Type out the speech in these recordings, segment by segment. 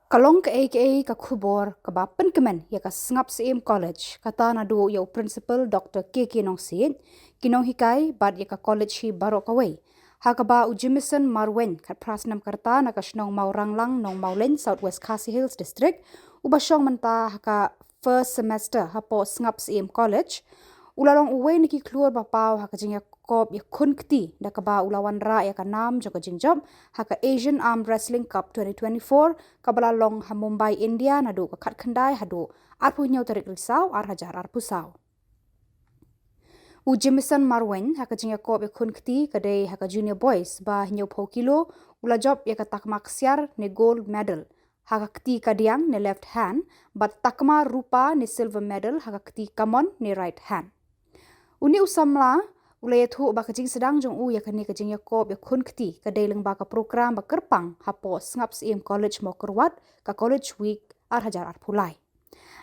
Kalong ka khubor ka ba penkemen ya ka sngap sim college kata na do ya principal Dr. KK Nong Sit kinong hikai bad ya ka college hi baro kawai ha ka ba ujimison marwen kat prasnam karta na ka shnong maurang lang nong maulen Southwest Khasi Hills district ubashong menta ha ka first semester ha po sngap sim college ulalong uwe niki keluar bapau ha ka jingya kop ya kun kti da ka ba ulawan ra ya ka nam jo ka jingjob ha ka Asian Arm Wrestling Cup 2024 kabala long ha Mumbai India na do ka khat khandai ha do arpu nyau tarik risau ar hajar arpu sau u Jimison Marwen ha ka jingya kop ya kun kti kadai ha ka junior boys ba nyau pau kilo ula job ya ka takma ksiar ne gold medal ha ka kti kadiang ne left hand but takma rupa ne silver medal ha ka kti kamon ne right hand uni usamla ulaya thu ba kajing sedang jong u ya kani kajing ya kop ya kun kti kadai leng ba ka program ba kerpang hapo snaps im college mo kerwat ka college week ar hajar ar pulai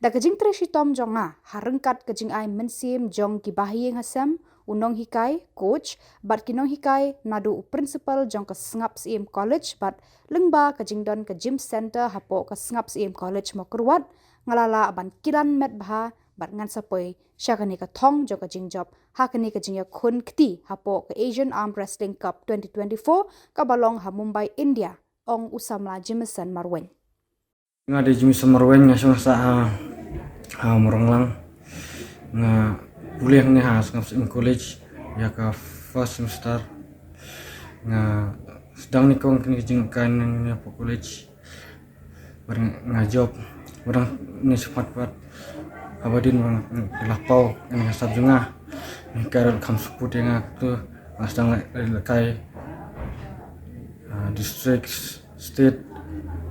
da kajing treshi tom jonga harengkat kajing ai mensim jong ki bahiyeng hasam unong hikai coach bat kinong hikai nadu principal jong ka snaps im college bat lengba kajing don ka gym center hapo ka snaps im college mo kerwat ngalala ban kiran met bah bat ngan sapoi syakani ka thong jo ka jingjob hakani ka jingya khun kti hapo ka Asian Arm Wrestling Cup 2024 ka balong ha Mumbai India ong usamla Jimison Marwen nga di Jimison Marwen nga sa morong lang nga kuliah ni ha ngap sim college ya ka first semester nga sedang ni kong kini jingkan ni po college bareng nga job bareng ni sepat-pat abadin bang lapau nga sabjunga ni karel kam suput nga tu sedang lekai district state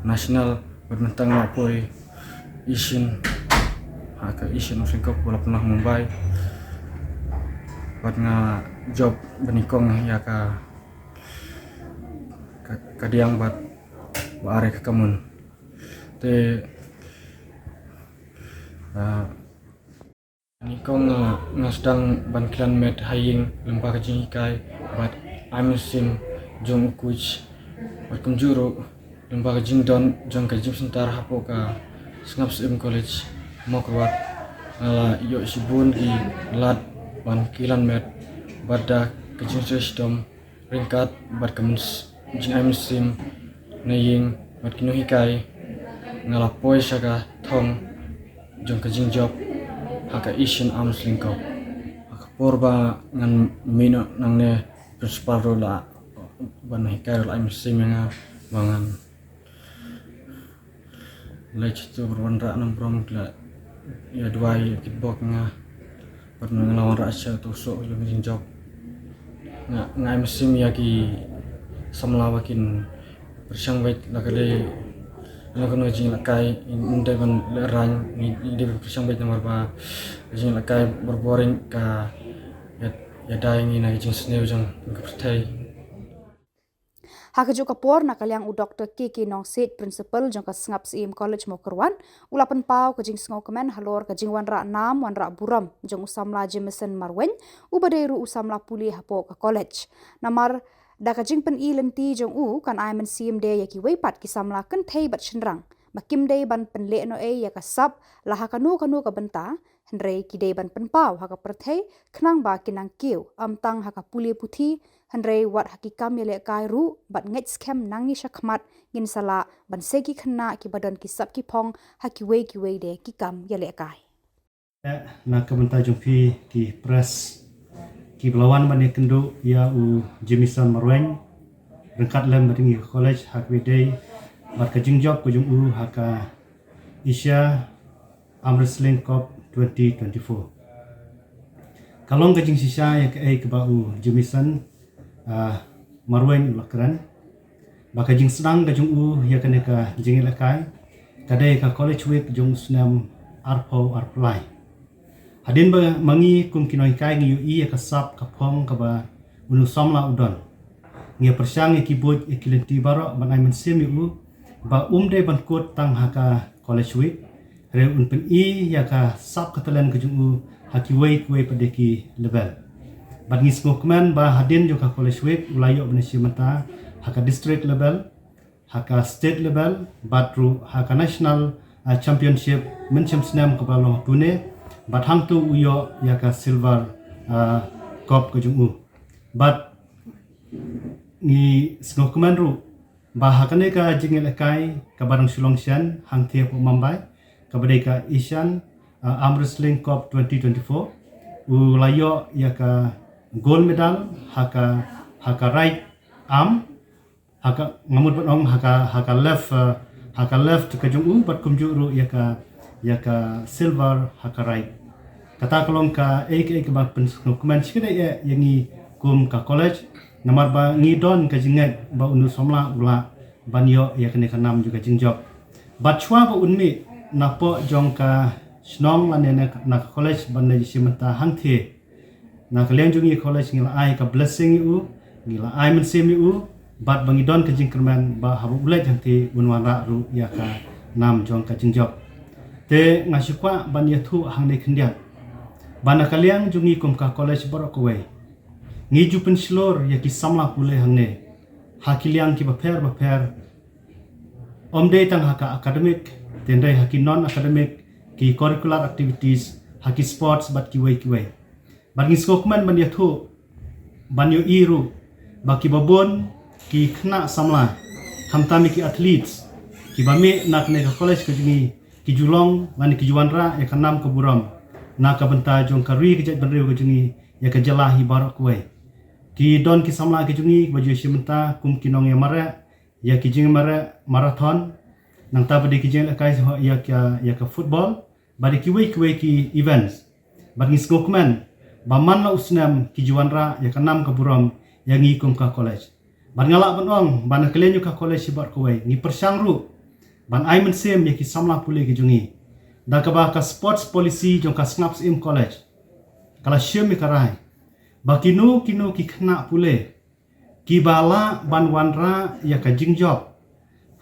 national bermentang lapoi Asian ka Asian Wrestling Cup bola pernah Mumbai buat nga job benikong ya ka kadiang bat are ke kamun te nikong nga sedang bankilan met haying lembah kajing ikai bat I'm sim jong coach bat kumjuru lembah kajing don jong kajing sentar hapo ka sngap sim college mo kwat ala yo sibun ki lat bankilan met bada kajing system ringkat bat kamun jing I'm sim naying bat kinu hikai ngala poi saka thong jong kajing job haka Asian Arm Wrestling Cup haka porba ngan mino nang ne principal rola ban hikai rola I'm sim nga bangan lech tu berwanra nang prom kla ya dua kickbox nga pernah ngelawan rasya tu so jong kajing job nga I'm sim ya ki samlawakin bersang baik lakale ano kono jing lakai inde ban lerang inde bersang baik nomor ba jing lakai berboring ka ya dai ni na jing sneu jang kepertai haka juga por na kalyang u Dr. KK Nong Sit principal jong ka sngap sim college mo kerwan ulapan pau ka jing sngo kemen halor ka jing wanra nam wanra buram jong usamla Jimison Marwen ubaderu usamla puli hapo ka college namar da ka jing pen i lenti jong u kan ai men sim de yaki weipat ki samla kan thei bat shinrang bakim de ban pen le no e ya ka sap la ha kanu ka benta henre ki de ban pen pau ha ka perthei khnang ba kinang kiu amtang ha ka puli puthi henre wat hakikam yele kai ru bat ngech scam nangi shakmat ngin sala ban segi khna ki badan ki sap ki phong ha ki wei de ki kam yele kai na ka benta jong pi ki press ki belawan bani kendo ya u Jimison Marwen rengkat lem beringi college hak wedai bat ka jingjob ko jung u haka Asia Arm Wrestling Cup 2024 kalong ka jing sisa ya ke ba u Jimison Marwen lakran ba ka jing sedang ka jung u ya kane ka jing lakai kadai ka college week jung snam arplai hadin ba mangi kum kinoi kai ngi ui ka sap ka phong ka ba unu somla udon ngi persang ki bot ekilenti baro ban ai men sim u ba de ban kot tang haka college week re un pen i ya ka sap ka talen ka jung u haki wei padeki level ban ngi smokman ba hadin jo ka college week ulayo ban simata haka district level haka state level batru haka national championship mencem senam ke balong tune bat hang tu uyo yaka silver cup ke jungu bat ni snow komandru bahakane ka jingel kai ka barang sulongsian hang thia pu Mumbai ka badeka Asian arm wrestling cup 2024 ulayo yaka gold medal haka right arm haka ngamut batong haka left ka jungu bat kumjuru yaka silver haka right kata kolong ka ek ba dokumen sikede yangi kum ka college namar ba ngidon ka jingat ba unu somla ula banyo yakne ka nam juga jingjok bat chwa ba unmi napo jong ka snom lane na college ban ji simanta hangthe na kalian jungi college ngila ai ka blessing u ngila ai men semi u bat bangidon ka jingkerman ba habu ulai hangthe unwara ru yaka nam jong ka jingjok te ngasikwa ban yathu hangne khindia bana kalian jungi kum ka college borokwe ngi jupen slor ya ki samla pule hangne hakiliang ki baper omde tang haka academic tendai haki non academic ki curricular activities haki sports bat ki wei bangi skokman ban yathu banyo iru baki babon ki khna samla khamtami ki athletes ki bame nakne ka college ka jungi ki julong mani ki juwanra ya kanam ka buram na ka banta jong kari ke jat banriu ke jungi ya ka jalahi barak kuai ki don ki samla ke jungi baju simenta kum kinong ya mara ya ki jing mara marathon nang ta badi ki jeng kai ya ka football badi ki wei ki events badi skokman baman la usnam ki juwanra ya kanam ka buram ya ngi kum ka college ban ngala banong ban kelen ka college bar kuai ni persangru ban ai men sem ya ki samla pule ki jungi da ka ba ka sports policy jong ka snaps im college kala syem mi karai ba kinu ki khna pule ki bala ban wanra ya ka jingjob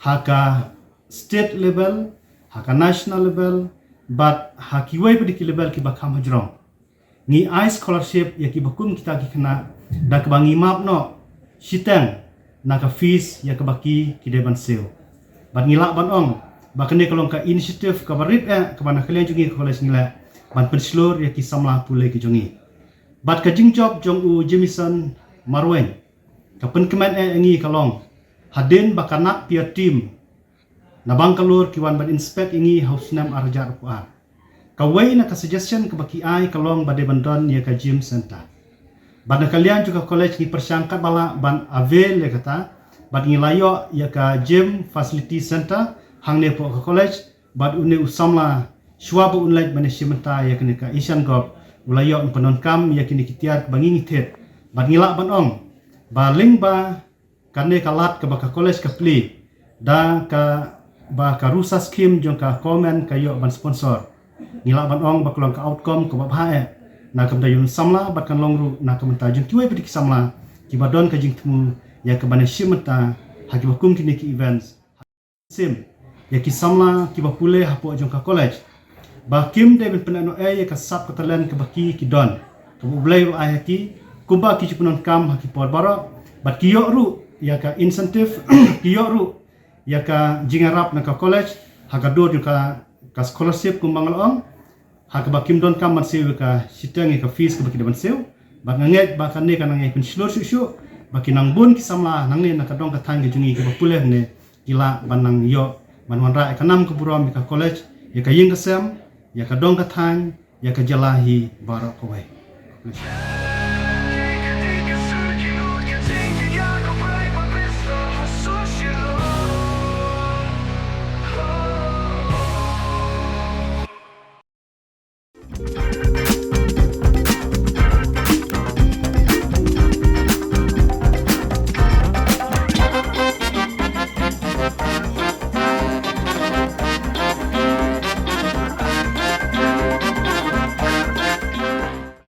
haka state level haka national level but haki wai pedi ki level ki bakam hajrong ni I scholarship ya ki bakum kita ki khna da ka bangi map no sitang na ka fees ya ka baki ki deban seo bat ngila ban ong bakane kalong ka initiative ka barit ka bana kalian jungi college ngila ban penslor ya ki samla pule ki jungi bat ka jingjob jong u Jemison Marwen ka penkeman ngi kalong hadin bakanak pia team nabang kalur ki wan ban inspect ngi house nam arja rupa ka wei na ka suggestion ka baki ai kalong bade bandon ya ka gym center bana kalian juga college ni persangkat bala ban avail le kata bat ngilayo ya ka gym facility center hangne po ka college bat une usamla shwa bu unlait bane simenta ya kene ka Asian Cup ulayo penon kam ya kini kitiar bangi ngithet bat ngila banong ba ling ba kane kalat ka baka college ka play da ka ba ka rusa scheme jong ka comment kayo ban sponsor ngila banong baklong ka outcome ko ba hae na kam dayun samla bat kan longru na kam ta jong kiwai pedi samla ki badon ka jing temu ya ka bane simenta hagi bakum kini ki events sim ya ki samla ki bapule hapo jong ka college ba kim de ben penano ya ka sap ka talen ka baki ki don ka bulai ru ai ki kuba ki chunon kam haki por baro bat ki yo ru ya ka incentive ki yo ru ya ka jingarap na ka college haga do ka scholarship kumbang long haga bakim don kam man sew ka sitang ka fees ka baki de ban sew ba nganget ba kan ne ka nang ipin slor su baki nang bun ki samla nang ne na ka dong ka tang ki jungi ki bapule ne kila banang yo manwanra ka nam ka buram ka college ya ka ying ka sem ya ka dong ka tang ya ka jalahi barak kawai